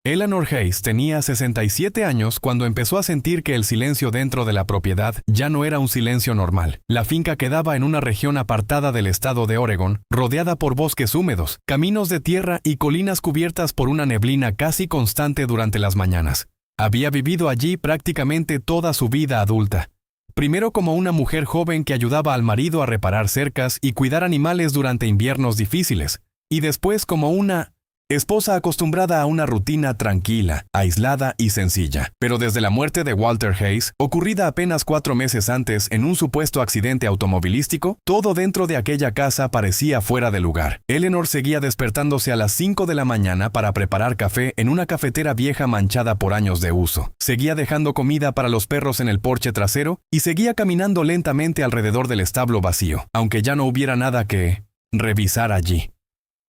Eleanor Hayes tenía 67 años cuando empezó a sentir que el silencio dentro de la propiedad ya no era un silencio normal. La finca quedaba en una región apartada del estado de Oregón, rodeada por bosques húmedos, caminos de tierra y colinas cubiertas por una neblina casi constante durante las mañanas. Había vivido allí prácticamente toda su vida adulta. Primero como una mujer joven que ayudaba al marido a reparar cercas y cuidar animales durante inviernos difíciles, y después como una esposa acostumbrada a una rutina tranquila, aislada y sencilla. Pero desde la muerte de Walter Hayes, ocurrida apenas 4 meses antes en un supuesto accidente automovilístico, todo dentro de aquella casa parecía fuera de lugar. Eleanor seguía despertándose a las 5 de la mañana para preparar café en una cafetera vieja manchada por años de uso. Seguía dejando comida para los perros en el porche trasero y seguía caminando lentamente alrededor del establo vacío, aunque ya no hubiera nada que revisar allí.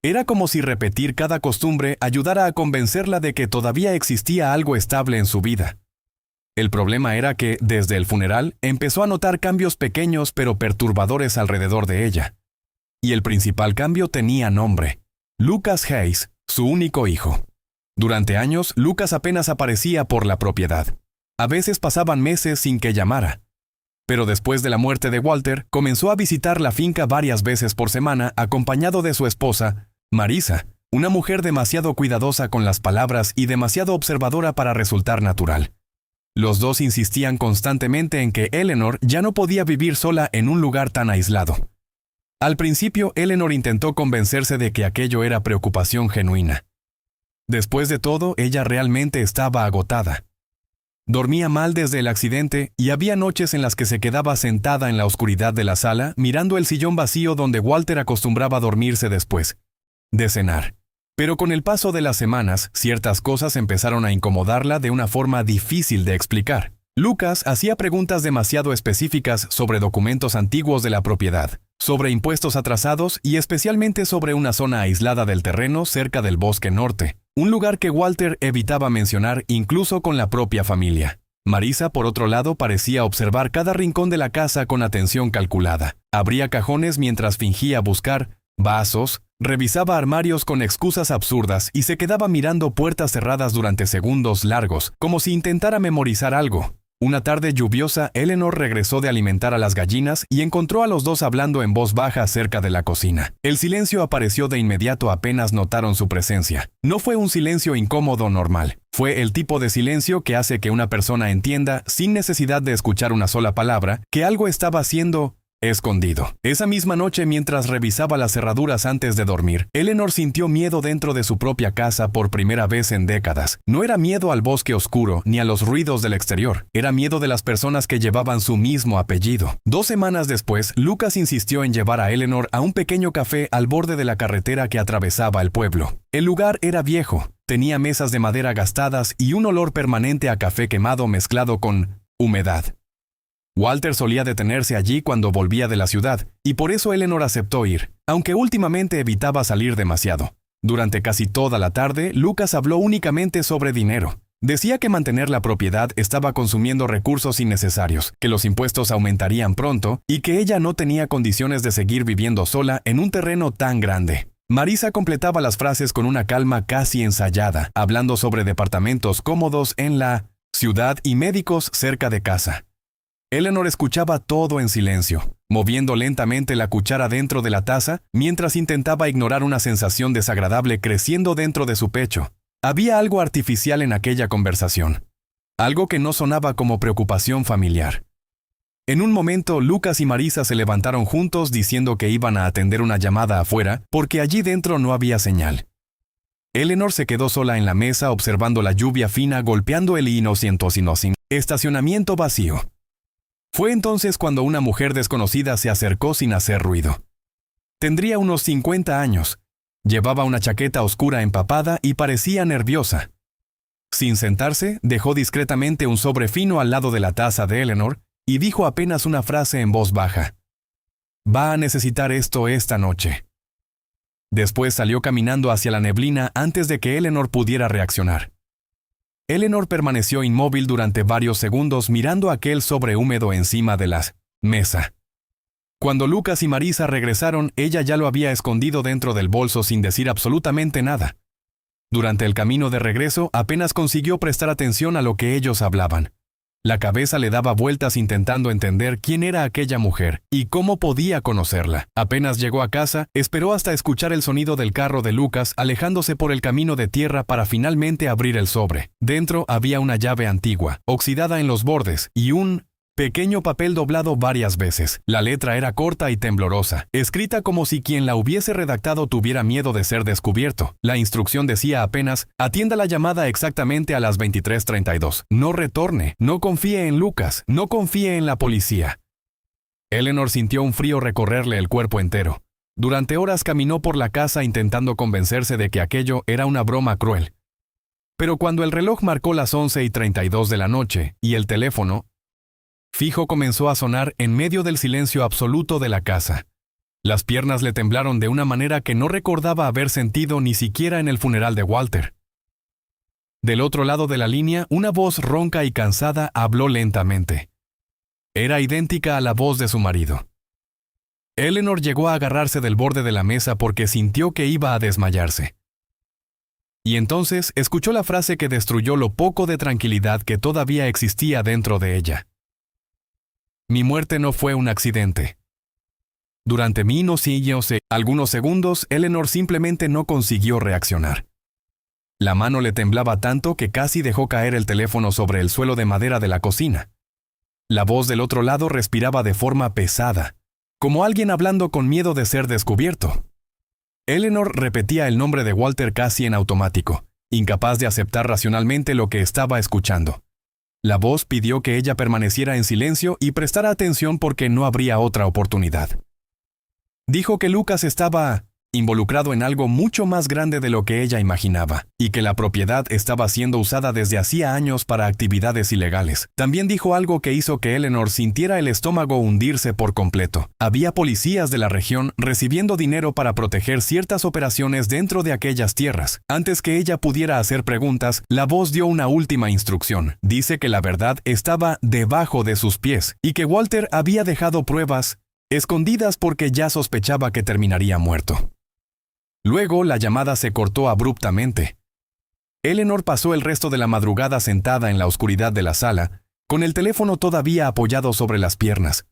Era como si repetir cada costumbre ayudara a convencerla de que todavía existía algo estable en su vida. El problema era que, desde el funeral, empezó a notar cambios pequeños pero perturbadores alrededor de ella. Y el principal cambio tenía nombre: Lucas Hayes, su único hijo. Durante años, Lucas apenas aparecía por la propiedad. A veces pasaban meses sin que llamara. Pero después de la muerte de Walter, comenzó a visitar la finca varias veces por semana acompañado de su esposa, Marisa, una mujer demasiado cuidadosa con las palabras y demasiado observadora para resultar natural. Los dos insistían constantemente en que Eleanor ya no podía vivir sola en un lugar tan aislado. Al principio, Eleanor intentó convencerse de que aquello era preocupación genuina. Después de todo, ella realmente estaba agotada. Dormía mal desde el accidente y había noches en las que se quedaba sentada en la oscuridad de la sala mirando el sillón vacío donde Walter acostumbraba dormirse después de cenar. Pero con el paso de las semanas, ciertas cosas empezaron a incomodarla de una forma difícil de explicar. Lucas hacía preguntas demasiado específicas sobre documentos antiguos de la propiedad, sobre impuestos atrasados y especialmente sobre una zona aislada del terreno cerca del bosque norte, un lugar que Walter evitaba mencionar incluso con la propia familia. Marisa, por otro lado, parecía observar cada rincón de la casa con atención calculada. Abría cajones mientras fingía buscar vasos, revisaba armarios con excusas absurdas y se quedaba mirando puertas cerradas durante segundos largos, como si intentara memorizar algo. Una tarde lluviosa, Eleanor regresó de alimentar a las gallinas y encontró a los dos hablando en voz baja cerca de la cocina. El silencio apareció de inmediato apenas notaron su presencia. No fue un silencio incómodo normal. Fue el tipo de silencio que hace que una persona entienda, sin necesidad de escuchar una sola palabra, que algo estaba siendo escondido. Esa misma noche, mientras revisaba las cerraduras antes de dormir, Eleanor sintió miedo dentro de su propia casa por primera vez en décadas. No era miedo al bosque oscuro ni a los ruidos del exterior. Era miedo de las personas que llevaban su mismo apellido. 2 semanas después, Lucas insistió en llevar a Eleanor a un pequeño café al borde de la carretera que atravesaba el pueblo. El lugar era viejo, tenía mesas de madera gastadas y un olor permanente a café quemado mezclado con humedad. Walter solía detenerse allí cuando volvía de la ciudad, y por eso Eleanor aceptó ir, aunque últimamente evitaba salir demasiado. Durante casi toda la tarde, Lucas habló únicamente sobre dinero. Decía que mantener la propiedad estaba consumiendo recursos innecesarios, que los impuestos aumentarían pronto y que ella no tenía condiciones de seguir viviendo sola en un terreno tan grande. Marisa completaba las frases con una calma casi ensayada, hablando sobre departamentos cómodos en la ciudad y médicos cerca de casa. Eleanor escuchaba todo en silencio, moviendo lentamente la cuchara dentro de la taza mientras intentaba ignorar una sensación desagradable creciendo dentro de su pecho. Había algo artificial en aquella conversación, algo que no sonaba como preocupación familiar. En un momento, Lucas y Marisa se levantaron juntos diciendo que iban a atender una llamada afuera porque allí dentro no había señal. Eleanor se quedó sola en la mesa observando la lluvia fina golpeando el estacionamiento vacío. Fue entonces cuando una mujer desconocida se acercó sin hacer ruido. Tendría unos 50 años. Llevaba una chaqueta oscura empapada y parecía nerviosa. Sin sentarse, dejó discretamente un sobre fino al lado de la taza de Eleanor y dijo apenas una frase en voz baja. «Va a necesitar esto esta noche». Después salió caminando hacia la neblina antes de que Eleanor pudiera reaccionar. Eleanor permaneció inmóvil durante varios segundos mirando aquel sobre húmedo encima de la mesa. Cuando Lucas y Marisa regresaron, ella ya lo había escondido dentro del bolso sin decir absolutamente nada. Durante el camino de regreso apenas consiguió prestar atención a lo que ellos hablaban. La cabeza le daba vueltas intentando entender quién era aquella mujer y cómo podía conocerla. Apenas llegó a casa, esperó hasta escuchar el sonido del carro de Lucas alejándose por el camino de tierra para finalmente abrir el sobre. Dentro había una llave antigua, oxidada en los bordes, y un pequeño papel doblado varias veces. La letra era corta y temblorosa, escrita como si quien la hubiese redactado tuviera miedo de ser descubierto. La instrucción decía apenas: atienda la llamada exactamente a las 23:32. No retorne, no confíe en Lucas, no confíe en la policía. Eleanor sintió un frío recorrerle el cuerpo entero. Durante horas caminó por la casa intentando convencerse de que aquello era una broma cruel. Pero cuando el reloj marcó las 11:32 de la noche y el teléfono fijo comenzó a sonar en medio del silencio absoluto de la casa, las piernas le temblaron de una manera que no recordaba haber sentido ni siquiera en el funeral de Walter. Del otro lado de la línea, una voz ronca y cansada habló lentamente. Era idéntica a la voz de su marido. Eleanor llegó a agarrarse del borde de la mesa porque sintió que iba a desmayarse. Y entonces escuchó la frase que destruyó lo poco de tranquilidad que todavía existía dentro de ella. Mi muerte no fue un accidente. Durante algunos segundos, Eleanor simplemente no consiguió reaccionar. La mano le temblaba tanto que casi dejó caer el teléfono sobre el suelo de madera de la cocina. La voz del otro lado respiraba de forma pesada, como alguien hablando con miedo de ser descubierto. Eleanor repetía el nombre de Walter casi en automático, incapaz de aceptar racionalmente lo que estaba escuchando. La voz pidió que ella permaneciera en silencio y prestara atención porque no habría otra oportunidad. Dijo que Lucas estaba involucrado en algo mucho más grande de lo que ella imaginaba, y que la propiedad estaba siendo usada desde hacía años para actividades ilegales. También dijo algo que hizo que Eleanor sintiera el estómago hundirse por completo. Había policías de la región recibiendo dinero para proteger ciertas operaciones dentro de aquellas tierras. Antes que ella pudiera hacer preguntas, la voz dio una última instrucción. Dice que la verdad estaba debajo de sus pies, y que Walter había dejado pruebas escondidas porque ya sospechaba que terminaría muerto. Luego la llamada se cortó abruptamente. Eleanor pasó el resto de la madrugada sentada en la oscuridad de la sala, con el teléfono todavía apoyado sobre las piernas.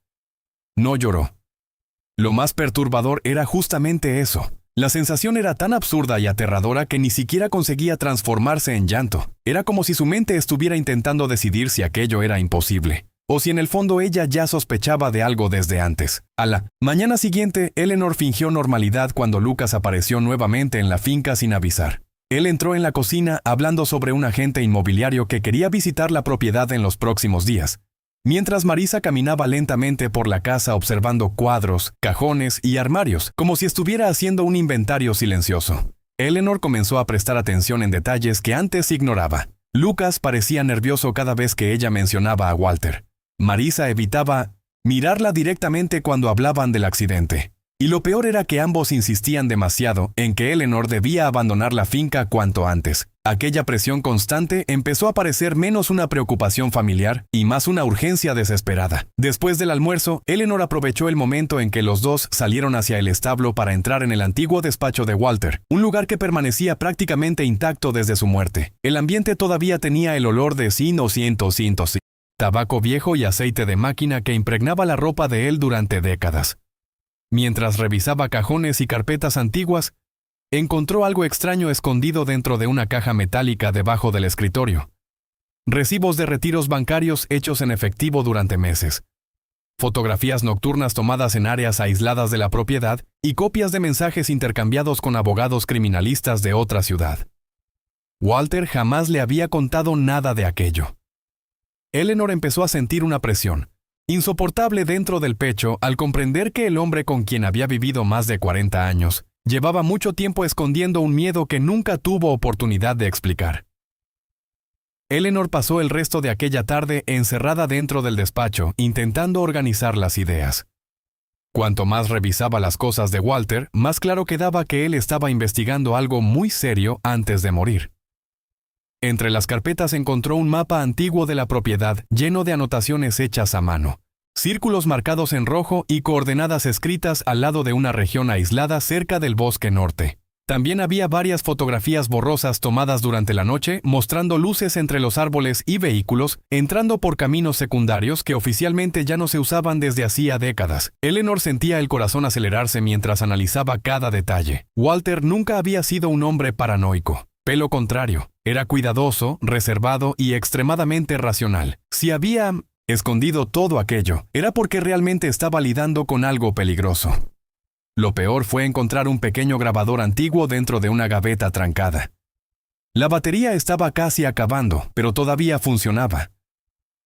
No lloró. Lo más perturbador era justamente eso. La sensación era tan absurda y aterradora que ni siquiera conseguía transformarse en llanto. Era como si su mente estuviera intentando decidir si aquello era imposible, o si en el fondo ella ya sospechaba de algo desde antes. A la mañana siguiente, Eleanor fingió normalidad cuando Lucas apareció nuevamente en la finca sin avisar. Él entró en la cocina hablando sobre un agente inmobiliario que quería visitar la propiedad en los próximos días, mientras Marisa caminaba lentamente por la casa observando cuadros, cajones y armarios, como si estuviera haciendo un inventario silencioso. Eleanor comenzó a prestar atención en detalles que antes ignoraba. Lucas parecía nervioso cada vez que ella mencionaba a Walter. Marisa evitaba mirarla directamente cuando hablaban del accidente. Y lo peor era que ambos insistían demasiado en que Eleanor debía abandonar la finca cuanto antes. Aquella presión constante empezó a parecer menos una preocupación familiar y más una urgencia desesperada. Después del almuerzo, Eleanor aprovechó el momento en que los dos salieron hacia el establo para entrar en el antiguo despacho de Walter, un lugar que permanecía prácticamente intacto desde su muerte. El ambiente todavía tenía el olor de tabaco viejo y aceite de máquina que impregnaba la ropa de él durante décadas. Mientras revisaba cajones y carpetas antiguas, encontró algo extraño escondido dentro de una caja metálica debajo del escritorio. Recibos de retiros bancarios hechos en efectivo durante meses, fotografías nocturnas tomadas en áreas aisladas de la propiedad y copias de mensajes intercambiados con abogados criminalistas de otra ciudad. Walter jamás le había contado nada de aquello. Eleanor empezó a sentir una presión insoportable dentro del pecho al comprender que el hombre con quien había vivido más de 40 años llevaba mucho tiempo escondiendo un miedo que nunca tuvo oportunidad de explicar. Eleanor pasó el resto de aquella tarde encerrada dentro del despacho, intentando organizar las ideas. Cuanto más revisaba las cosas de Walter, más claro quedaba que él estaba investigando algo muy serio antes de morir. Entre las carpetas encontró un mapa antiguo de la propiedad lleno de anotaciones hechas a mano, círculos marcados en rojo y coordenadas escritas al lado de una región aislada cerca del bosque norte. También había varias fotografías borrosas tomadas durante la noche mostrando luces entre los árboles y vehículos entrando por caminos secundarios que oficialmente ya no se usaban desde hacía décadas. Eleanor sentía el corazón acelerarse mientras analizaba cada detalle. Walter nunca había sido un hombre paranoico. Pelo contrario, era cuidadoso, reservado y extremadamente racional. Si había escondido todo aquello, era porque realmente estaba lidando con algo peligroso. Lo peor fue encontrar un pequeño grabador antiguo dentro de una gaveta trancada. La batería estaba casi acabando, pero todavía funcionaba.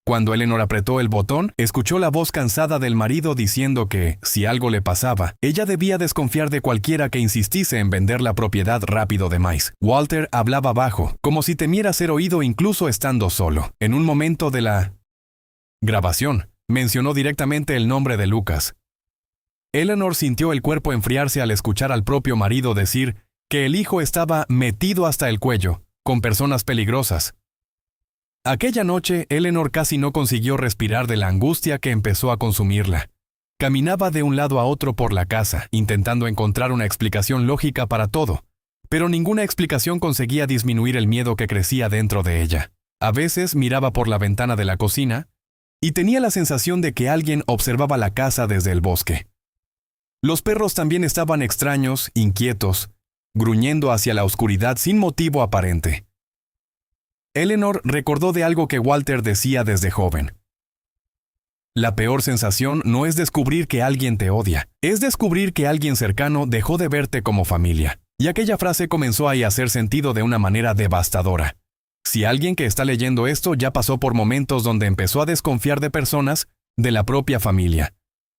Cuando Eleanor apretó el botón, escuchó la voz cansada del marido diciendo que, si algo le pasaba, ella debía desconfiar de cualquiera que insistiese en vender la propiedad rápido de Mice. Walter hablaba bajo, como si temiera ser oído incluso estando solo. En un momento de la grabación, mencionó directamente el nombre de Lucas. Eleanor sintió el cuerpo enfriarse al escuchar al propio marido decir que el hijo estaba metido hasta el cuello, con personas peligrosas. Aquella noche, Eleanor casi no consiguió respirar de la angustia que empezó a consumirla. Caminaba de un lado a otro por la casa, intentando encontrar una explicación lógica para todo, pero ninguna explicación conseguía disminuir el miedo que crecía dentro de ella. A veces miraba por la ventana de la cocina y tenía la sensación de que alguien observaba la casa desde el bosque. Los perros también estaban extraños, inquietos, gruñendo hacia la oscuridad sin motivo aparente. Eleanor recordó de algo que Walter decía desde joven. La peor sensación no es descubrir que alguien te odia, es descubrir que alguien cercano dejó de verte como familia. Y aquella frase comenzó a hacer sentido de una manera devastadora. Si alguien que está leyendo esto ya pasó por momentos donde empezó a desconfiar de personas, de la propia familia,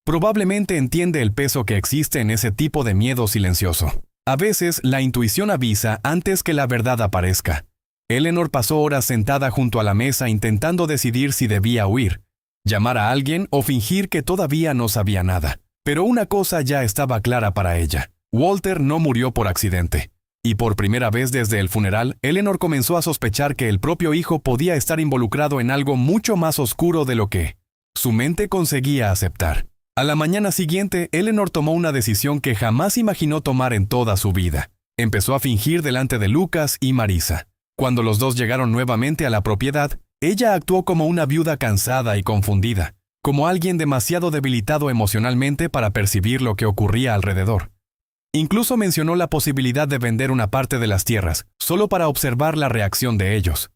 probablemente entiende el peso que existe en ese tipo de miedo silencioso. A veces, la intuición avisa antes que la verdad aparezca. Eleanor pasó horas sentada junto a la mesa intentando decidir si debía huir, llamar a alguien o fingir que todavía no sabía nada. Pero una cosa ya estaba clara para ella. Walter no murió por accidente. Y por primera vez desde el funeral, Eleanor comenzó a sospechar que el propio hijo podía estar involucrado en algo mucho más oscuro de lo que su mente conseguía aceptar. A la mañana siguiente, Eleanor tomó una decisión que jamás imaginó tomar en toda su vida. Empezó a fingir delante de Lucas y Marisa. Cuando los dos llegaron nuevamente a la propiedad, ella actuó como una viuda cansada y confundida, como alguien demasiado debilitado emocionalmente para percibir lo que ocurría alrededor. Incluso mencionó la posibilidad de vender una parte de las tierras, solo para observar la reacción de ellos.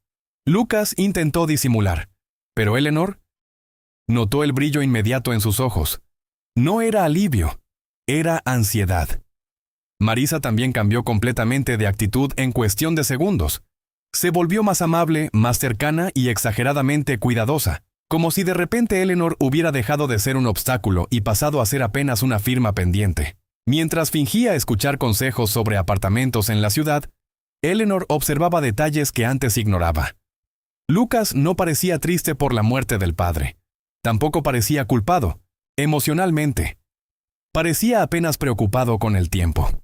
Lucas intentó disimular, pero Eleanor notó el brillo inmediato en sus ojos. No era alivio, era ansiedad. Marisa también cambió completamente de actitud en cuestión de segundos. Se volvió más amable, más cercana y exageradamente cuidadosa, como si de repente Eleanor hubiera dejado de ser un obstáculo y pasado a ser apenas una firma pendiente. Mientras fingía escuchar consejos sobre apartamentos en la ciudad, Eleanor observaba detalles que antes ignoraba. Lucas no parecía triste por la muerte del padre. Tampoco parecía culpado, emocionalmente. Parecía apenas preocupado con el tiempo.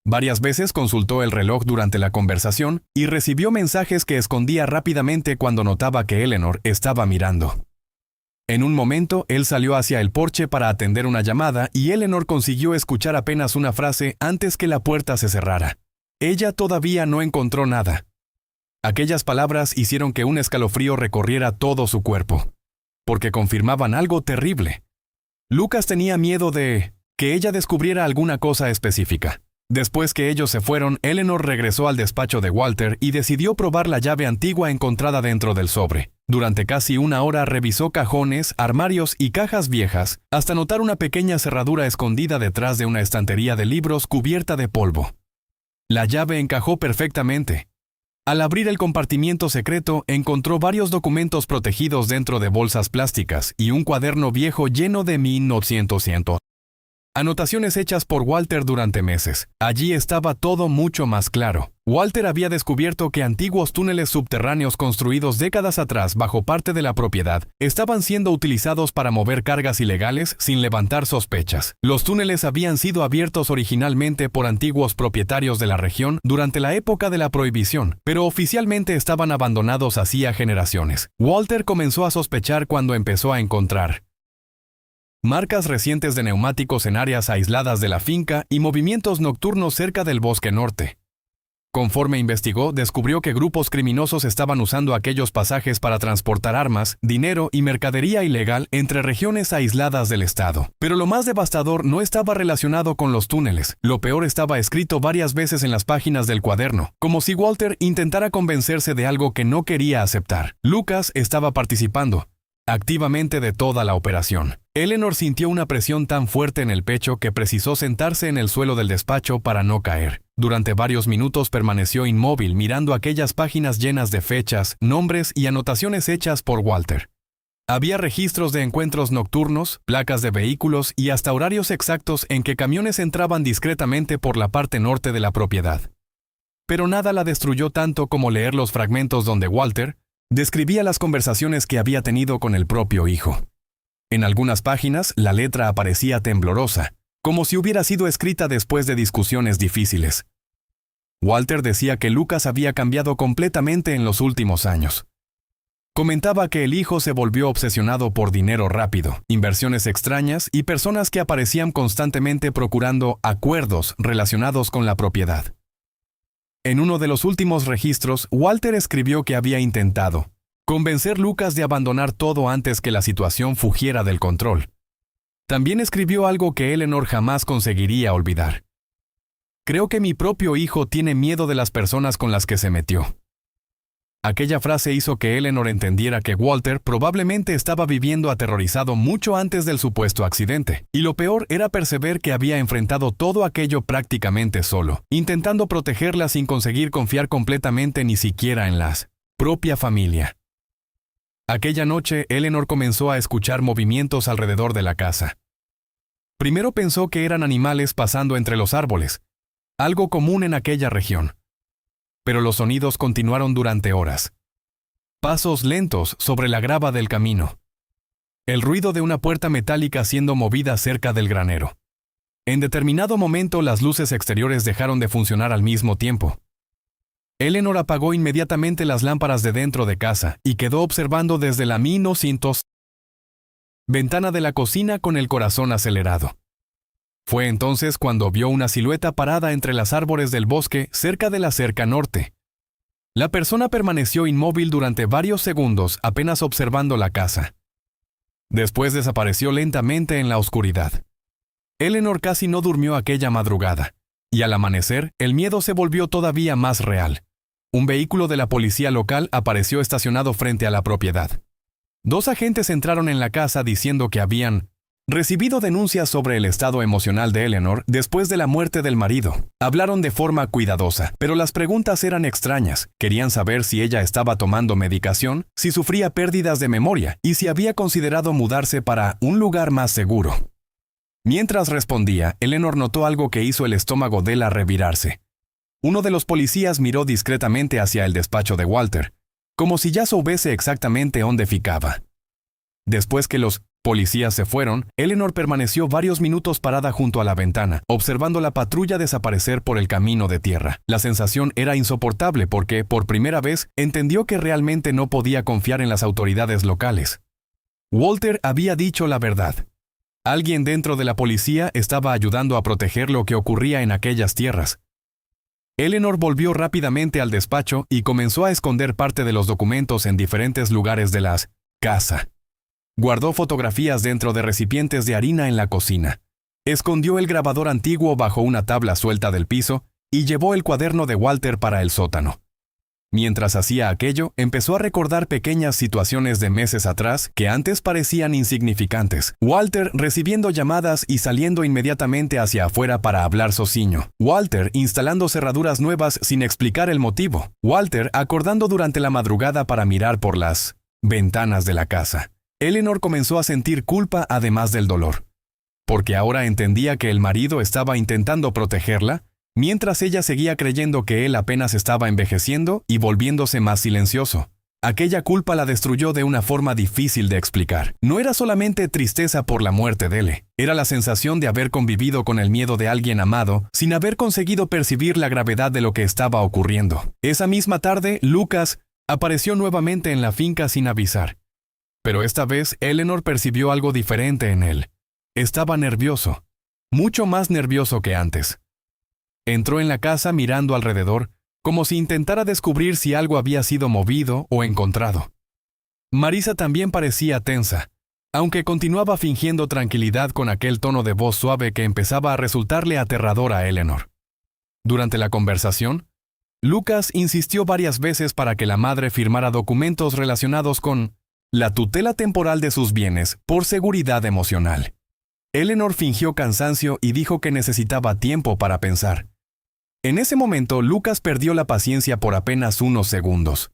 Varias veces consultó el reloj durante la conversación y recibió mensajes que escondía rápidamente cuando notaba que Eleanor estaba mirando. En un momento, él salió hacia el porche para atender una llamada y Eleanor consiguió escuchar apenas una frase antes que la puerta se cerrara. Ella todavía no encontró nada. Aquellas palabras hicieron que un escalofrío recorriera todo su cuerpo, porque confirmaban algo terrible. Lucas tenía miedo de que ella descubriera alguna cosa específica. Después que ellos se fueron, Eleanor regresó al despacho de Walter y decidió probar la llave antigua encontrada dentro del sobre. Durante casi una hora revisó cajones, armarios y cajas viejas, hasta notar una pequeña cerradura escondida detrás de una estantería de libros cubierta de polvo. La llave encajó perfectamente. Al abrir el compartimiento secreto, encontró varios documentos protegidos dentro de bolsas plásticas y un cuaderno viejo lleno de 1900. Anotaciones hechas por Walter durante meses. Allí estaba todo mucho más claro. Walter había descubierto que antiguos túneles subterráneos construidos décadas atrás bajo parte de la propiedad estaban siendo utilizados para mover cargas ilegales sin levantar sospechas. Los túneles habían sido abiertos originalmente por antiguos propietarios de la región durante la época de la prohibición, pero oficialmente estaban abandonados hacía generaciones. Walter comenzó a sospechar cuando empezó a encontrar marcas recientes de neumáticos en áreas aisladas de la finca y movimientos nocturnos cerca del bosque norte. Conforme investigó, descubrió que grupos criminosos estaban usando aquellos pasajes para transportar armas, dinero y mercadería ilegal entre regiones aisladas del estado. Pero lo más devastador no estaba relacionado con los túneles. Lo peor estaba escrito varias veces en las páginas del cuaderno, como si Walter intentara convencerse de algo que no quería aceptar. Lucas estaba participando activamente de toda la operación. Eleanor sintió una presión tan fuerte en el pecho que precisó sentarse en el suelo del despacho para no caer. Durante varios minutos permaneció inmóvil mirando aquellas páginas llenas de fechas, nombres y anotaciones hechas por Walter. Había registros de encuentros nocturnos, placas de vehículos y hasta horarios exactos en que camiones entraban discretamente por la parte norte de la propiedad. Pero nada la destruyó tanto como leer los fragmentos donde Walter describía las conversaciones que había tenido con el propio hijo. En algunas páginas, la letra aparecía temblorosa, como si hubiera sido escrita después de discusiones difíciles. Walter decía que Lucas había cambiado completamente en los últimos años. Comentaba que el hijo se volvió obsesionado por dinero rápido, inversiones extrañas y personas que aparecían constantemente procurando acuerdos relacionados con la propiedad. En uno de los últimos registros, Walter escribió que había intentado convencer a Lucas de abandonar todo antes que la situación fugiera del control. También escribió algo que Eleanor jamás conseguiría olvidar. Creo que mi propio hijo tiene miedo de las personas con las que se metió. Aquella frase hizo que Eleanor entendiera que Walter probablemente estaba viviendo aterrorizado mucho antes del supuesto accidente, y lo peor era perceber que había enfrentado todo aquello prácticamente solo, intentando protegerla sin conseguir confiar completamente ni siquiera en la propia familia. Aquella noche, Eleanor comenzó a escuchar movimientos alrededor de la casa. Primero pensó que eran animales pasando entre los árboles, algo común en aquella región. Pero los sonidos continuaron durante horas. Pasos lentos sobre la grava del camino. El ruido de una puerta metálica siendo movida cerca del granero. En determinado momento las luces exteriores dejaron de funcionar al mismo tiempo. Eleanor apagó inmediatamente las lámparas de dentro de casa y quedó observando desde la ventana de la cocina con el corazón acelerado. Fue entonces cuando vio una silueta parada entre los árboles del bosque cerca de la cerca norte. La persona permaneció inmóvil durante varios segundos apenas observando la casa. Después desapareció lentamente en la oscuridad. Eleanor casi no durmió aquella madrugada, y al amanecer el miedo se volvió todavía más real. Un vehículo de la policía local apareció estacionado frente a la propiedad. 2 agentes entraron en la casa diciendo que habían recibido denuncias sobre el estado emocional de Eleanor después de la muerte del marido. Hablaron de forma cuidadosa, pero las preguntas eran extrañas. Querían saber si ella estaba tomando medicación, si sufría pérdidas de memoria y si había considerado mudarse para un lugar más seguro. Mientras respondía, Eleanor notó algo que hizo el estómago de ella revirarse. Uno de los policías miró discretamente hacia el despacho de Walter, como si ya supiese exactamente dónde ficaba. Después que los policías se fueron, Eleanor permaneció varios minutos parada junto a la ventana, observando la patrulla desaparecer por el camino de tierra. La sensación era insoportable porque, por primera vez, entendió que realmente no podía confiar en las autoridades locales. Walter había dicho la verdad. Alguien dentro de la policía estaba ayudando a proteger lo que ocurría en aquellas tierras. Eleanor volvió rápidamente al despacho y comenzó a esconder parte de los documentos en diferentes lugares de la casa. Guardó fotografías dentro de recipientes de harina en la cocina. Escondió el grabador antiguo bajo una tabla suelta del piso y llevó el cuaderno de Walter para el sótano. Mientras hacía aquello, empezó a recordar pequeñas situaciones de meses atrás que antes parecían insignificantes. Walter recibiendo llamadas y saliendo inmediatamente hacia afuera para hablar sociño. Walter instalando cerraduras nuevas sin explicar el motivo. Walter acordando durante la madrugada para mirar por las ventanas de la casa. Eleanor comenzó a sentir culpa además del dolor, porque ahora entendía que el marido estaba intentando protegerla, mientras ella seguía creyendo que él apenas estaba envejeciendo y volviéndose más silencioso. Aquella culpa la destruyó de una forma difícil de explicar. No era solamente tristeza por la muerte de él, era la sensación de haber convivido con el miedo de alguien amado sin haber conseguido percibir la gravedad de lo que estaba ocurriendo. Esa misma tarde, Lucas apareció nuevamente en la finca sin avisar. Pero esta vez, Eleanor percibió algo diferente en él. Estaba nervioso, mucho más nervioso que antes. Entró en la casa mirando alrededor, como si intentara descubrir si algo había sido movido o encontrado. Marisa también parecía tensa, aunque continuaba fingiendo tranquilidad con aquel tono de voz suave que empezaba a resultarle aterrador a Eleanor. Durante la conversación, Lucas insistió varias veces para que la madre firmara documentos relacionados con la tutela temporal de sus bienes por seguridad emocional. Eleanor fingió cansancio y dijo que necesitaba tiempo para pensar. En ese momento, Lucas perdió la paciencia por apenas unos segundos.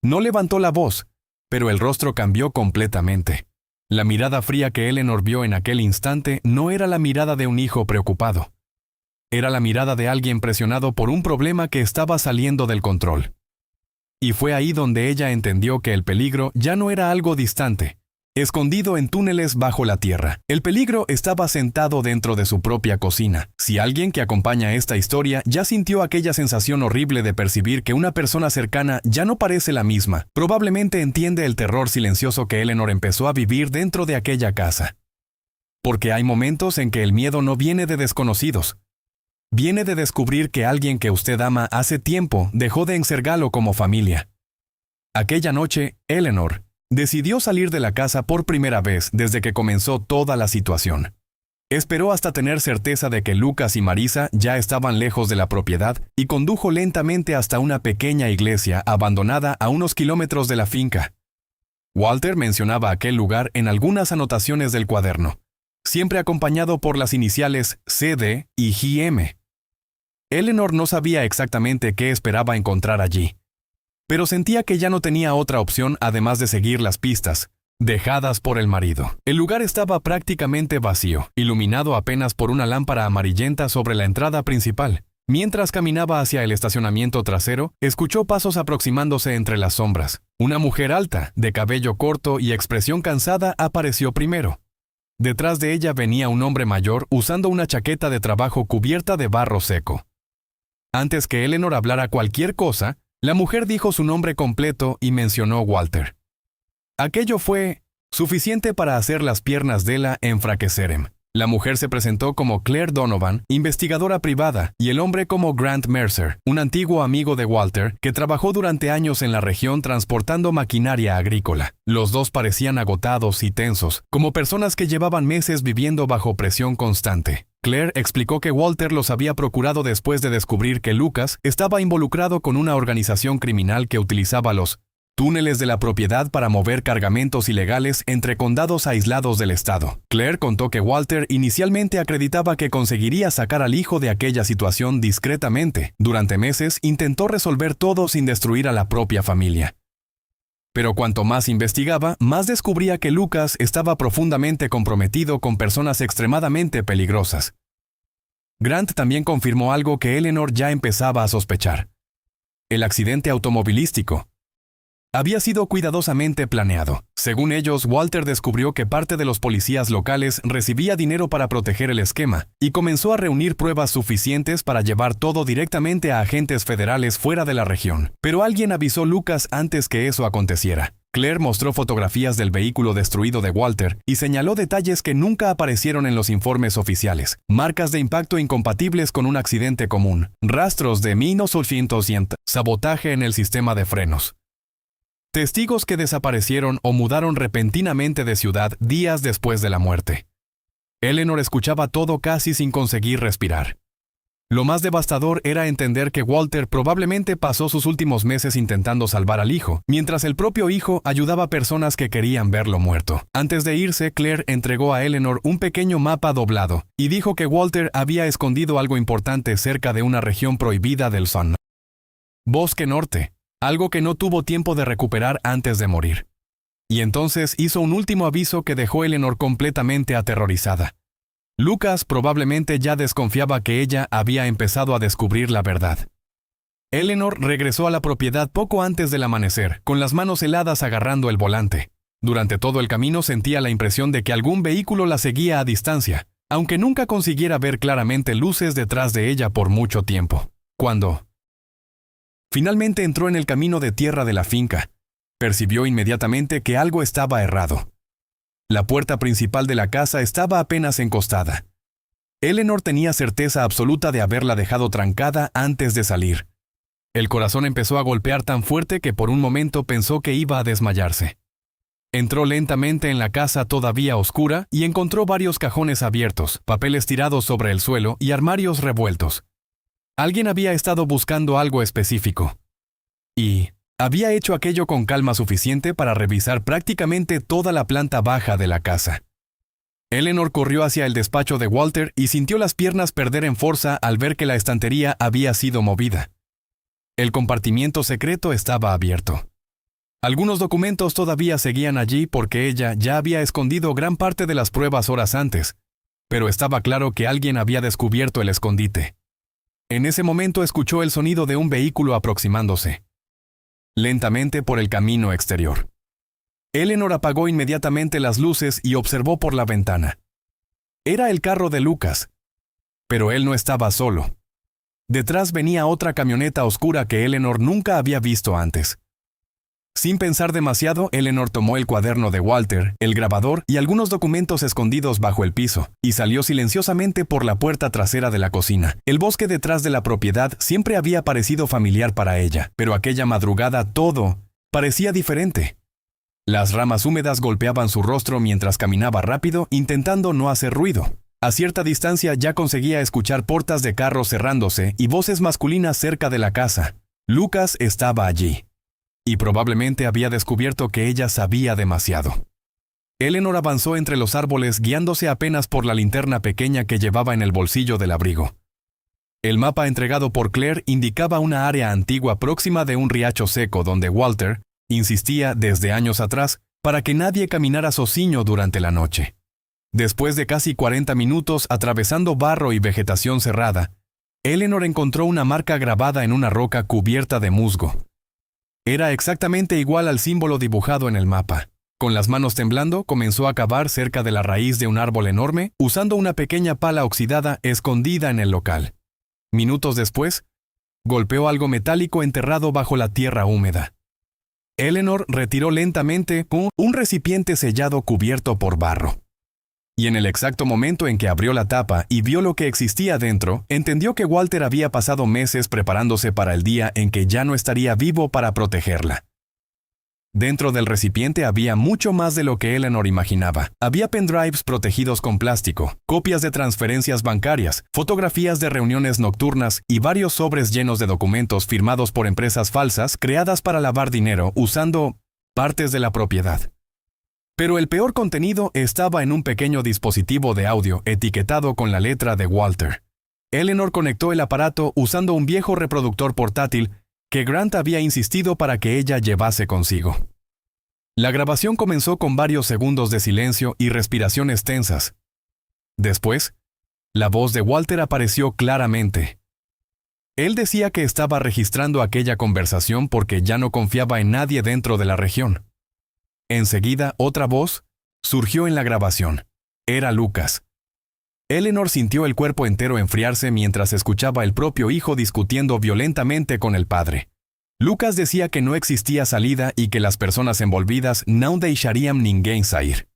No levantó la voz, pero el rostro cambió completamente. La mirada fría que Eleanor vio en aquel instante no era la mirada de un hijo preocupado. Era la mirada de alguien presionado por un problema que estaba saliendo del control. Y fue ahí donde ella entendió que el peligro ya no era algo distante, escondido en túneles bajo la tierra. El peligro estaba sentado dentro de su propia cocina. Si alguien que acompaña esta historia ya sintió aquella sensación horrible de percibir que una persona cercana ya no parece la misma, probablemente entiende el terror silencioso que Eleanor empezó a vivir dentro de aquella casa. Porque hay momentos en que el miedo no viene de desconocidos. Viene de descubrir que alguien que usted ama hace tiempo dejó de encergarlo como familia. Aquella noche, Eleanor decidió salir de la casa por primera vez desde que comenzó toda la situación. Esperó hasta tener certeza de que Lucas y Marisa ya estaban lejos de la propiedad y condujo lentamente hasta una pequeña iglesia abandonada a unos kilómetros de la finca. Walter mencionaba aquel lugar en algunas anotaciones del cuaderno, siempre acompañado por las iniciales CD y JM. Eleanor no sabía exactamente qué esperaba encontrar allí, pero sentía que ya no tenía otra opción además de seguir las pistas dejadas por el marido. El lugar estaba prácticamente vacío, iluminado apenas por una lámpara amarillenta sobre la entrada principal. Mientras caminaba hacia el estacionamiento trasero, escuchó pasos aproximándose entre las sombras. Una mujer alta, de cabello corto y expresión cansada, apareció primero. Detrás de ella venía un hombre mayor usando una chaqueta de trabajo cubierta de barro seco. Antes que Eleanor hablara cualquier cosa, la mujer dijo su nombre completo y mencionó Walter. Aquello fue suficiente para hacer las piernas de ella enfraqueceren. La mujer se presentó como Claire Donovan, investigadora privada, y el hombre como Grant Mercer, un antiguo amigo de Walter que trabajó durante años en la región transportando maquinaria agrícola. Los dos parecían agotados y tensos, como personas que llevaban meses viviendo bajo presión constante. Claire explicó que Walter los había procurado después de descubrir que Lucas estaba involucrado con una organización criminal que utilizaba los túneles de la propiedad para mover cargamentos ilegales entre condados aislados del estado. Claire contó que Walter inicialmente acreditaba que conseguiría sacar al hijo de aquella situación discretamente. Durante meses intentó resolver todo sin destruir a la propia familia. Pero cuanto más investigaba, más descubría que Lucas estaba profundamente comprometido con personas extremadamente peligrosas. Grant también confirmó algo que Eleanor ya empezaba a sospechar. El accidente automovilístico había sido cuidadosamente planeado. Según ellos, Walter descubrió que parte de los policías locales recibía dinero para proteger el esquema y comenzó a reunir pruebas suficientes para llevar todo directamente a agentes federales fuera de la región. Pero alguien avisó a Lucas antes que eso aconteciera. Claire mostró fotografías del vehículo destruido de Walter y señaló detalles que nunca aparecieron en los informes oficiales. Marcas de impacto incompatibles con un accidente común, rastros de 1900, sabotaje en el sistema de frenos. Testigos que desaparecieron o mudaron repentinamente de ciudad días después de la muerte. Eleanor escuchaba todo casi sin conseguir respirar. Lo más devastador era entender que Walter probablemente pasó sus últimos meses intentando salvar al hijo, mientras el propio hijo ayudaba a personas que querían verlo muerto. Antes de irse, Claire entregó a Eleanor un pequeño mapa doblado y dijo que Walter había escondido algo importante cerca de una región prohibida del Sun. Bosque Norte. Algo que no tuvo tiempo de recuperar antes de morir. Y entonces hizo un último aviso que dejó a Eleanor completamente aterrorizada. Lucas probablemente ya desconfiaba que ella había empezado a descubrir la verdad. Eleanor regresó a la propiedad poco antes del amanecer, con las manos heladas agarrando el volante. Durante todo el camino sentía la impresión de que algún vehículo la seguía a distancia, aunque nunca consiguiera ver claramente luces detrás de ella por mucho tiempo. Cuando finalmente entró en el camino de tierra de la finca, percibió inmediatamente que algo estaba errado. La puerta principal de la casa estaba apenas encostada. Eleanor tenía certeza absoluta de haberla dejado trancada antes de salir. El corazón empezó a golpear tan fuerte que por un momento pensó que iba a desmayarse. Entró lentamente en la casa todavía oscura y encontró varios cajones abiertos, papeles tirados sobre el suelo y armarios revueltos. Alguien había estado buscando algo específico. Y había hecho aquello con calma suficiente para revisar prácticamente toda la planta baja de la casa. Eleanor corrió hacia el despacho de Walter y sintió las piernas perder en fuerza al ver que la estantería había sido movida. El compartimiento secreto estaba abierto. Algunos documentos todavía seguían allí porque ella ya había escondido gran parte de las pruebas horas antes, pero estaba claro que alguien había descubierto el escondite. En ese momento escuchó el sonido de un vehículo aproximándose lentamente por el camino exterior. Eleanor apagó inmediatamente las luces y observó por la ventana. Era el carro de Lucas. Pero él no estaba solo. Detrás venía otra camioneta oscura que Eleanor nunca había visto antes. Sin pensar demasiado, Eleanor tomó el cuaderno de Walter, el grabador y algunos documentos escondidos bajo el piso, y salió silenciosamente por la puerta trasera de la cocina. El bosque detrás de la propiedad siempre había parecido familiar para ella, pero aquella madrugada todo parecía diferente. Las ramas húmedas golpeaban su rostro mientras caminaba rápido, intentando no hacer ruido. A cierta distancia ya conseguía escuchar puertas de carros cerrándose y voces masculinas cerca de la casa. Lucas estaba allí. Y probablemente había descubierto que ella sabía demasiado. Eleanor avanzó entre los árboles guiándose apenas por la linterna pequeña que llevaba en el bolsillo del abrigo. El mapa entregado por Claire indicaba una área antigua próxima de un riacho seco donde Walter insistía desde años atrás para que nadie caminara sociño durante la noche. Después de casi 40 minutos atravesando barro y vegetación cerrada, Eleanor encontró una marca grabada en una roca cubierta de musgo. Era exactamente igual al símbolo dibujado en el mapa. Con las manos temblando, comenzó a cavar cerca de la raíz de un árbol enorme, usando una pequeña pala oxidada escondida en el local. Minutos después, golpeó algo metálico enterrado bajo la tierra húmeda. Eleanor retiró lentamente un recipiente sellado cubierto por barro. Y en el exacto momento en que abrió la tapa y vio lo que existía dentro, entendió que Walter había pasado meses preparándose para el día en que ya no estaría vivo para protegerla. Dentro del recipiente había mucho más de lo que Eleanor imaginaba. Había pendrives protegidos con plástico, copias de transferencias bancarias, fotografías de reuniones nocturnas y varios sobres llenos de documentos firmados por empresas falsas creadas para lavar dinero usando partes de la propiedad. Pero el peor contenido estaba en un pequeño dispositivo de audio etiquetado con la letra de Walter. Eleanor conectó el aparato usando un viejo reproductor portátil que Grant había insistido para que ella llevase consigo. La grabación comenzó con varios segundos de silencio y respiraciones tensas. Después, la voz de Walter apareció claramente. Él decía que estaba registrando aquella conversación porque ya no confiaba en nadie dentro de la región. Enseguida, otra voz surgió en la grabación. Era Lucas. Eleanor sintió el cuerpo entero enfriarse mientras escuchaba el propio hijo discutiendo violentamente con el padre. Lucas decía que no existía salida y que las personas envolvidas não deixariam ninguém sair.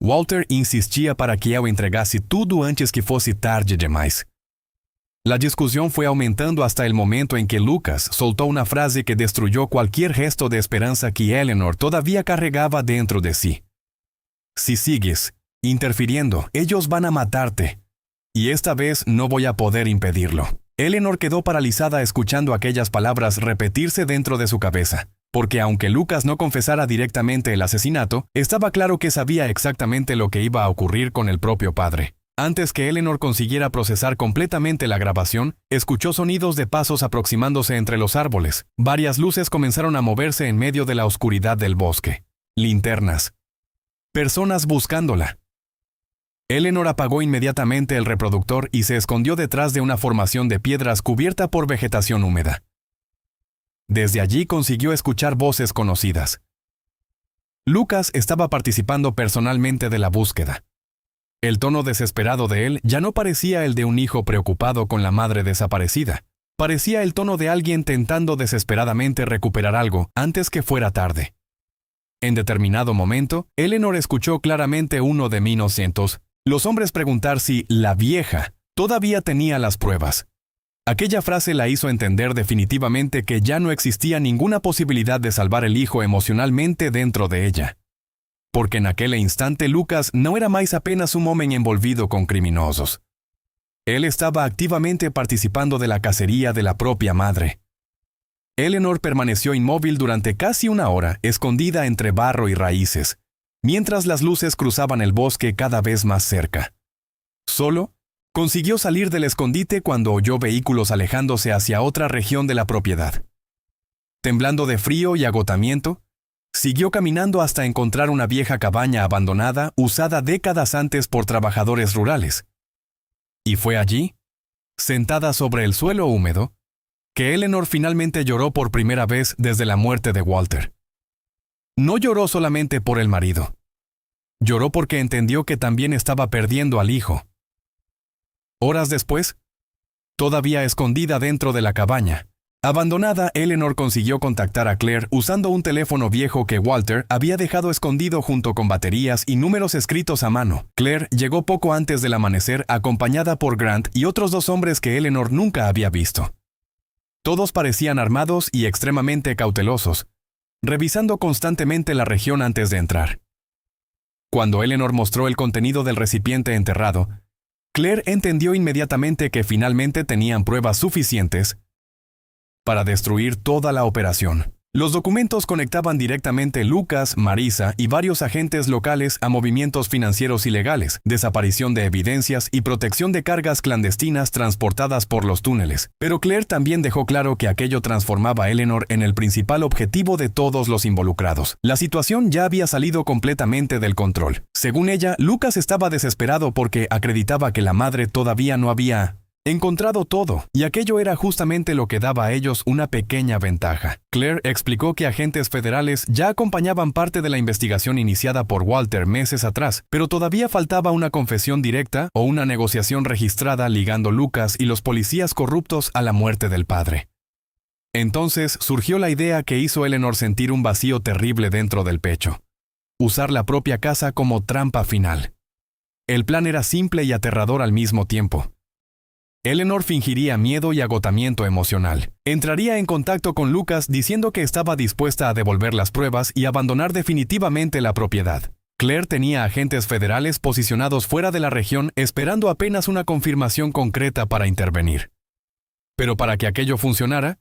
Walter insistia para que eu entregasse tudo antes que fosse tarde demais. La discusión fue aumentando hasta el momento en que Lucas soltó una frase que destruyó cualquier gesto de esperanza que Eleanor todavía cargaba dentro de sí. Si sigues interfiriendo, ellos van a matarte. Y esta vez no voy a poder impedirlo. Eleanor quedó paralizada escuchando aquellas palabras repetirse dentro de su cabeza, porque aunque Lucas no confesara directamente el asesinato, estaba claro que sabía exactamente lo que iba a ocurrir con el propio padre. Antes que Eleanor consiguiera procesar completamente la grabación, escuchó sonidos de pasos aproximándose entre los árboles. Varias luces comenzaron a moverse en medio de la oscuridad del bosque. Linternas. Personas buscándola. Eleanor apagó inmediatamente el reproductor y se escondió detrás de una formación de piedras cubierta por vegetación húmeda. Desde allí consiguió escuchar voces conocidas. Lucas estaba participando personalmente de la búsqueda. El tono desesperado de él ya no parecía el de un hijo preocupado con la madre desaparecida. Parecía el tono de alguien tentando desesperadamente recuperar algo antes que fuera tarde. En determinado momento, Eleanor escuchó claramente uno de 1900 los hombres preguntar si la vieja todavía tenía las pruebas. Aquella frase la hizo entender definitivamente que ya no existía ninguna posibilidad de salvar el hijo emocionalmente dentro de ella. Porque en aquel instante Lucas no era más apenas un hombre envolvido con criminosos. Él estaba activamente participando de la cacería de la propia madre. Eleanor permaneció inmóvil durante casi una hora, escondida entre barro y raíces, mientras las luces cruzaban el bosque cada vez más cerca. Solo consiguió salir del escondite cuando oyó vehículos alejándose hacia otra región de la propiedad. Temblando de frío y agotamiento, siguió caminando hasta encontrar una vieja cabaña abandonada usada décadas antes por trabajadores rurales. Y fue allí, sentada sobre el suelo húmedo, que Eleanor finalmente lloró por primera vez desde la muerte de Walter. No lloró solamente por el marido. Lloró porque entendió que también estaba perdiendo al hijo. Horas después, todavía escondida dentro de la cabaña, abandonada, Eleanor consiguió contactar a Claire usando un teléfono viejo que Walter había dejado escondido junto con baterías y números escritos a mano. Claire llegó poco antes del amanecer acompañada por Grant y otros 2 hombres que Eleanor nunca había visto. Todos parecían armados y extremadamente cautelosos, revisando constantemente la región antes de entrar. Cuando Eleanor mostró el contenido del recipiente enterrado, Claire entendió inmediatamente que finalmente tenían pruebas suficientes para destruir toda la operación. Los documentos conectaban directamente Lucas, Marisa y varios agentes locales a movimientos financieros ilegales, desaparición de evidencias y protección de cargas clandestinas transportadas por los túneles. Pero Claire también dejó claro que aquello transformaba a Eleanor en el principal objetivo de todos los involucrados. La situación ya había salido completamente del control. Según ella, Lucas estaba desesperado porque acreditaba que la madre todavía no había encontrado todo, y aquello era justamente lo que daba a ellos una pequeña ventaja. Claire explicó que agentes federales ya acompañaban parte de la investigación iniciada por Walter meses atrás, pero todavía faltaba una confesión directa o una negociación registrada ligando Lucas y los policías corruptos a la muerte del padre. Entonces surgió la idea que hizo Eleanor sentir un vacío terrible dentro del pecho: usar la propia casa como trampa final. El plan era simple y aterrador al mismo tiempo. Eleanor fingiría miedo y agotamiento emocional. Entraría en contacto con Lucas diciendo que estaba dispuesta a devolver las pruebas y abandonar definitivamente la propiedad. Claire tenía agentes federales posicionados fuera de la región esperando apenas una confirmación concreta para intervenir. Pero para que aquello funcionara,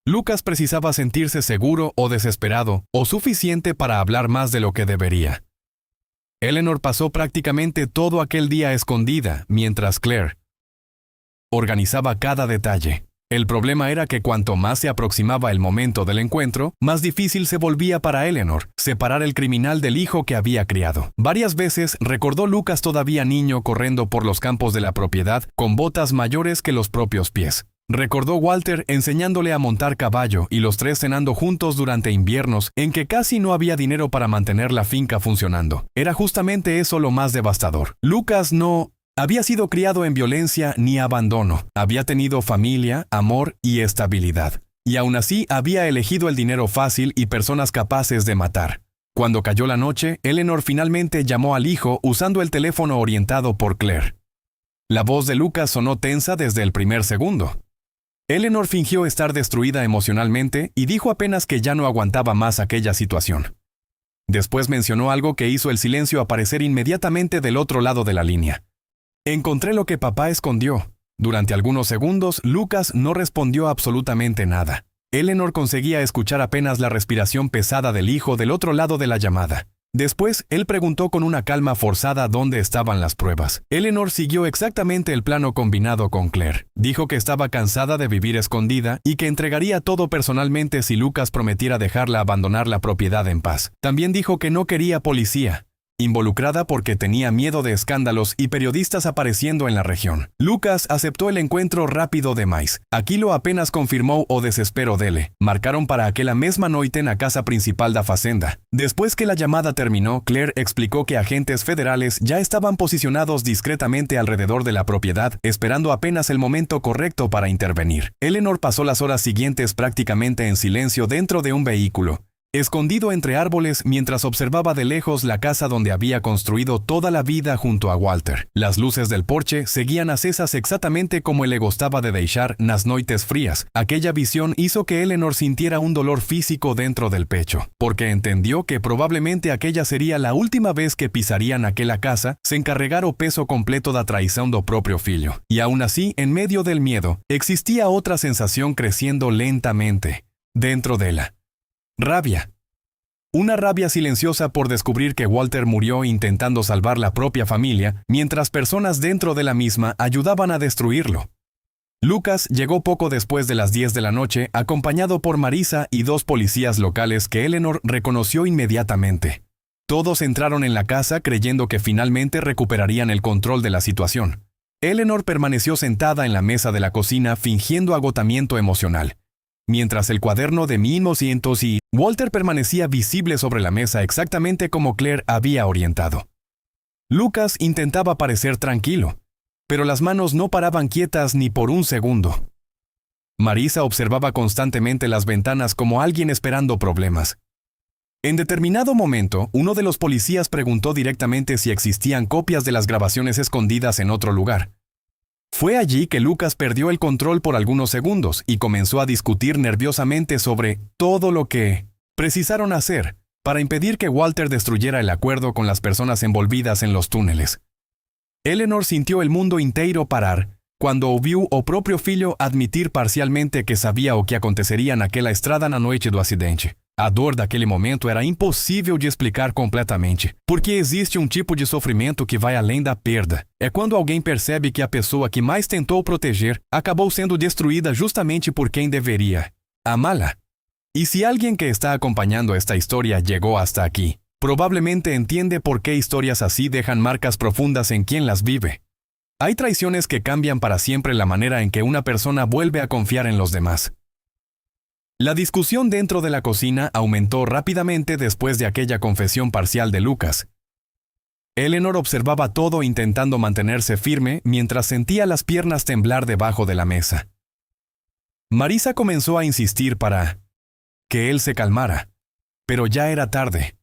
Lucas precisaba sentirse seguro o desesperado o suficiente para hablar más de lo que debería. Eleanor pasó prácticamente todo aquel día escondida mientras Claire organizaba cada detalle. El problema era que cuanto más se aproximaba el momento del encuentro, más difícil se volvía para Eleanor separar el criminal del hijo que había criado. Varias veces recordó Lucas todavía niño corriendo por los campos de la propiedad con botas mayores que los propios pies. Recordó Walter enseñándole a montar caballo y los 3 cenando juntos durante inviernos en que casi no había dinero para mantener la finca funcionando. Era justamente eso lo más devastador. Lucas no había sido criado en violencia ni abandono. Había tenido familia, amor y estabilidad. Y aún así había elegido el dinero fácil y personas capaces de matar. Cuando cayó la noche, Eleanor finalmente llamó al hijo usando el teléfono orientado por Claire. La voz de Lucas sonó tensa desde el primer segundo. Eleanor fingió estar destruida emocionalmente y dijo apenas que ya no aguantaba más aquella situación. Después mencionó algo que hizo el silencio aparecer inmediatamente del otro lado de la línea. Encontré lo que papá escondió. Durante algunos segundos, Lucas no respondió absolutamente nada. Eleanor conseguía escuchar apenas la respiración pesada del hijo del otro lado de la llamada. Después, él preguntó con una calma forzada dónde estaban las pruebas. Eleanor siguió exactamente el plano combinado con Claire. Dijo que estaba cansada de vivir escondida y que entregaría todo personalmente si Lucas prometiera dejarla abandonar la propiedad en paz. También dijo que no quería policía involucrada porque tenía miedo de escándalos y periodistas apareciendo en la región. Lucas aceptó el encuentro rápido de Mice. Aquilo apenas confirmó o desespero dele. Marcaron para aquela mesma noite na casa principal da fazenda. Después que la llamada terminó, Claire explicó que agentes federales ya estaban posicionados discretamente alrededor de la propiedad, esperando apenas el momento correcto para intervenir. Eleanor pasó las horas siguientes prácticamente en silencio dentro de un vehículo, escondido entre árboles mientras observaba de lejos la casa donde había construido toda la vida junto a Walter. Las luces del porche seguían acesas exactamente como él le gustaba de deixar nas noites frías. Aquella visión hizo que Eleanor sintiera un dolor físico dentro del pecho, porque entendió que probablemente aquella sería la última vez que pisarían aquela casa se encarregar o peso completo da traição do próprio filho. Y aún así, en medio del miedo, existía otra sensación creciendo lentamente dentro de ella. Rabia. Una rabia silenciosa por descubrir que Walter murió intentando salvar la propia familia, mientras personas dentro de la misma ayudaban a destruirlo. Lucas llegó poco después de las 10 de la noche, acompañado por Marisa y 2 policías locales que Eleanor reconoció inmediatamente. Todos entraron en la casa creyendo que finalmente recuperarían el control de la situación. Eleanor permaneció sentada en la mesa de la cocina fingiendo agotamiento emocional, mientras el cuaderno de 1900 y Walter permanecía visible sobre la mesa exactamente como Claire había orientado. Lucas intentaba parecer tranquilo, pero las manos no paraban quietas ni por un segundo. Marisa observaba constantemente las ventanas como alguien esperando problemas. En determinado momento, uno de los policías preguntó directamente si existían copias de las grabaciones escondidas en otro lugar. Fue allí que Lucas perdió el control por algunos segundos y comenzó a discutir nerviosamente sobre todo lo que precisaron hacer para impedir que Walter destruyera el acuerdo con las personas envolvidas en los túneles. Eleanor sintió el mundo inteiro parar quando ouviu o próprio filho admitir parcialmente que sabia o que aconteceria naquela estrada na noite do acidente. A dor daquele momento era impossível de explicar completamente, porque existe tipo de sofrimento que vai além da perda. É quando alguém percebe que a pessoa que mais tentou proteger acabou sendo destruída justamente por quem deveria amá-la. Y si alguien que está acompañando esta historia llegó hasta aquí, probablemente entiende por qué historias así dejan marcas profundas en quien las vive. Hay traiciones que cambian para siempre la manera en que una persona vuelve a confiar en los demás. La discusión dentro de la cocina aumentó rápidamente después de aquella confesión parcial de Lucas. Eleanor observaba todo intentando mantenerse firme mientras sentía las piernas temblar debajo de la mesa. Marisa comenzó a insistir para que él se calmara, pero ya era tarde.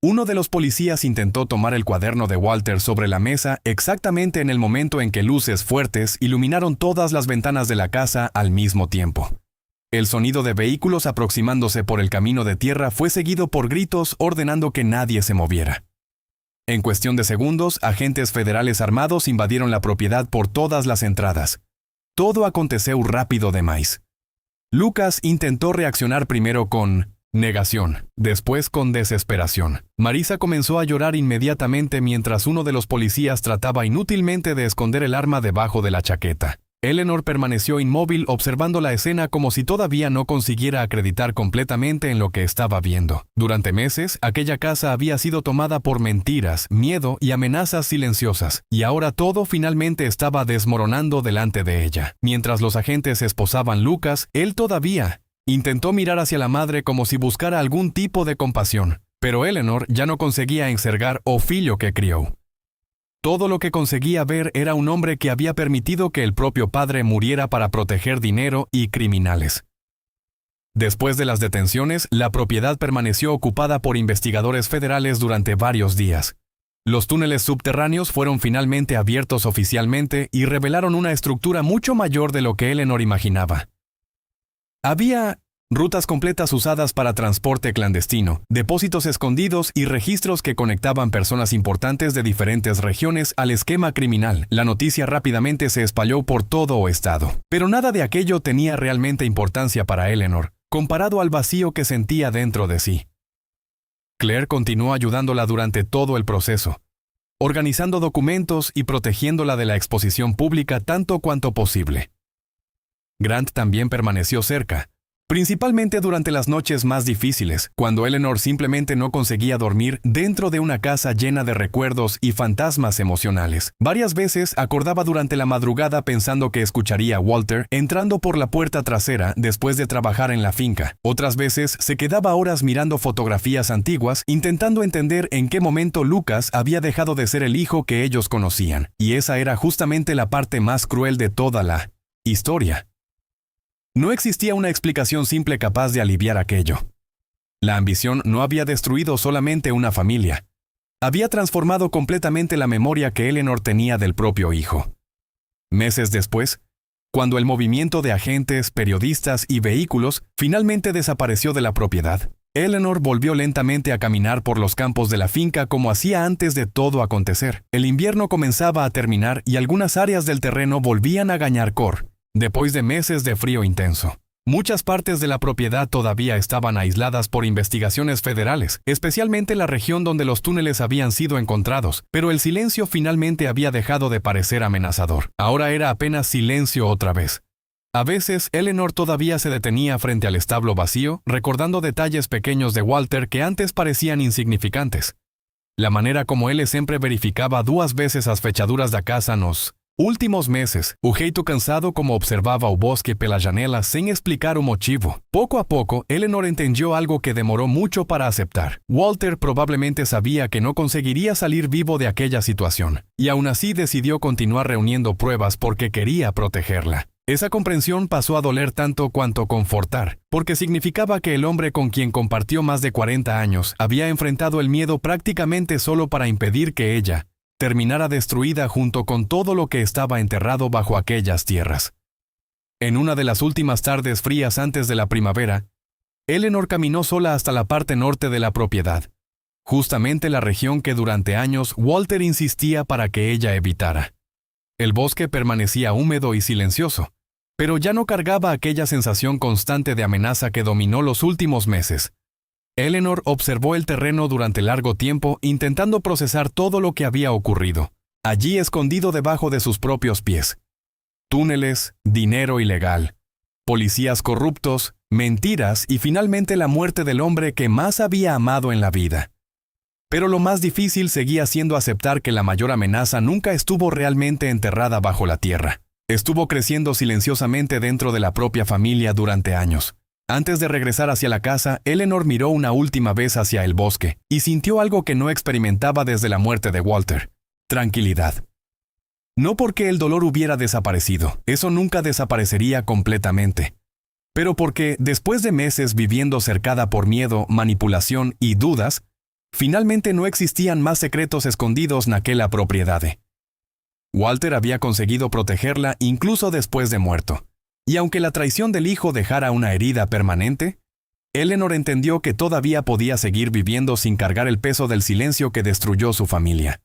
Uno de los policías intentó tomar el cuaderno de Walter sobre la mesa exactamente en el momento en que luces fuertes iluminaron todas las ventanas de la casa al mismo tiempo. El sonido de vehículos aproximándose por el camino de tierra fue seguido por gritos ordenando que nadie se moviera. En cuestión de segundos, agentes federales armados invadieron la propiedad por todas las entradas. Todo aconteceu rápido demais. Lucas intentó reaccionar primero con negación, después con desesperación. Marisa comenzó a llorar inmediatamente mientras uno de los policías trataba inútilmente de esconder el arma debajo de la chaqueta. Eleanor permaneció inmóvil observando la escena como si todavía no consiguiera acreditar completamente en lo que estaba viendo. Durante meses, aquella casa había sido tomada por mentiras, miedo y amenazas silenciosas, y ahora todo finalmente estaba desmoronando delante de ella. Mientras los agentes esposaban Lucas, él todavía intentó mirar hacia la madre como si buscara algún tipo de compasión, pero Eleanor ya no conseguía enxergar o filho que crió. Todo lo que conseguía ver era un hombre que había permitido que el propio padre muriera para proteger dinero y criminales. Después de las detenciones, la propiedad permaneció ocupada por investigadores federales durante varios días. Los túneles subterráneos fueron finalmente abiertos oficialmente y revelaron una estructura mucho mayor de lo que Eleanor imaginaba. Había rutas completas usadas para transporte clandestino, depósitos escondidos y registros que conectaban personas importantes de diferentes regiones al esquema criminal. La noticia rápidamente se espalló por todo o estado. Pero nada de aquello tenía realmente importancia para Eleanor, comparado al vacío que sentía dentro de sí. Claire continuó ayudándola durante todo el proceso, organizando documentos y protegiéndola de la exposición pública tanto cuanto posible. Grant también permaneció cerca, principalmente durante las noches más difíciles, cuando Eleanor simplemente no conseguía dormir dentro de una casa llena de recuerdos y fantasmas emocionales. Varias veces acordaba durante la madrugada pensando que escucharía a Walter entrando por la puerta trasera después de trabajar en la finca. Otras veces se quedaba horas mirando fotografías antiguas, intentando entender en qué momento Lucas había dejado de ser el hijo que ellos conocían. Y esa era justamente la parte más cruel de toda la historia. No existía una explicación simple capaz de aliviar aquello. La ambición no había destruido solamente una familia. Había transformado completamente la memoria que Eleanor tenía del propio hijo. Meses después, cuando el movimiento de agentes, periodistas y vehículos finalmente desapareció de la propiedad, Eleanor volvió lentamente a caminar por los campos de la finca como hacía antes de todo acontecer. El invierno comenzaba a terminar y algunas áreas del terreno volvían a ganar cor, después de meses de frío intenso. Muchas partes de la propiedad todavía estaban aisladas por investigaciones federales, especialmente la región donde los túneles habían sido encontrados, pero el silencio finalmente había dejado de parecer amenazador. Ahora era apenas silencio otra vez. A veces, Eleanor todavía se detenía frente al establo vacío, recordando detalles pequeños de Walter que antes parecían insignificantes. La manera como él siempre verificaba 2 veces las fechaduras da casa nos últimos meses, o jeito cansado como observaba o bosque pela janela sin explicar un motivo. Poco a poco, Eleanor entendió algo que demoró mucho para aceptar. Walter probablemente sabía que no conseguiría salir vivo de aquella situación, y aún así decidió continuar reuniendo pruebas porque quería protegerla. Esa comprensión pasó a doler tanto cuanto confortar, porque significaba que el hombre con quien compartió más de 40 años había enfrentado el miedo prácticamente solo para impedir que ella terminara destruida junto con todo lo que estaba enterrado bajo aquellas tierras. En una de las últimas tardes frías antes de la primavera, Eleanor caminó sola hasta la parte norte de la propiedad, justamente la región que durante años Walter insistía para que ella evitara. El bosque permanecía húmedo y silencioso, pero ya no cargaba aquella sensación constante de amenaza que dominó los últimos meses. Eleanor observó el terreno durante largo tiempo intentando procesar todo lo que había ocurrido, allí escondido debajo de sus propios pies. Túneles, dinero ilegal, policías corruptos, mentiras y finalmente la muerte del hombre que más había amado en la vida. Pero lo más difícil seguía siendo aceptar que la mayor amenaza nunca estuvo realmente enterrada bajo la tierra. Estuvo creciendo silenciosamente dentro de la propia familia durante años. Antes de regresar hacia la casa, Eleanor miró una última vez hacia el bosque y sintió algo que no experimentaba desde la muerte de Walter: tranquilidad. No porque el dolor hubiera desaparecido, eso nunca desaparecería completamente, pero porque, después de meses viviendo cercada por miedo, manipulación y dudas, finalmente no existían más secretos escondidos en aquella propiedad. Walter había conseguido protegerla incluso después de muerto. Y aunque la traición del hijo dejara una herida permanente, Eleanor entendió que todavía podía seguir viviendo sin cargar el peso del silencio que destruyó su familia.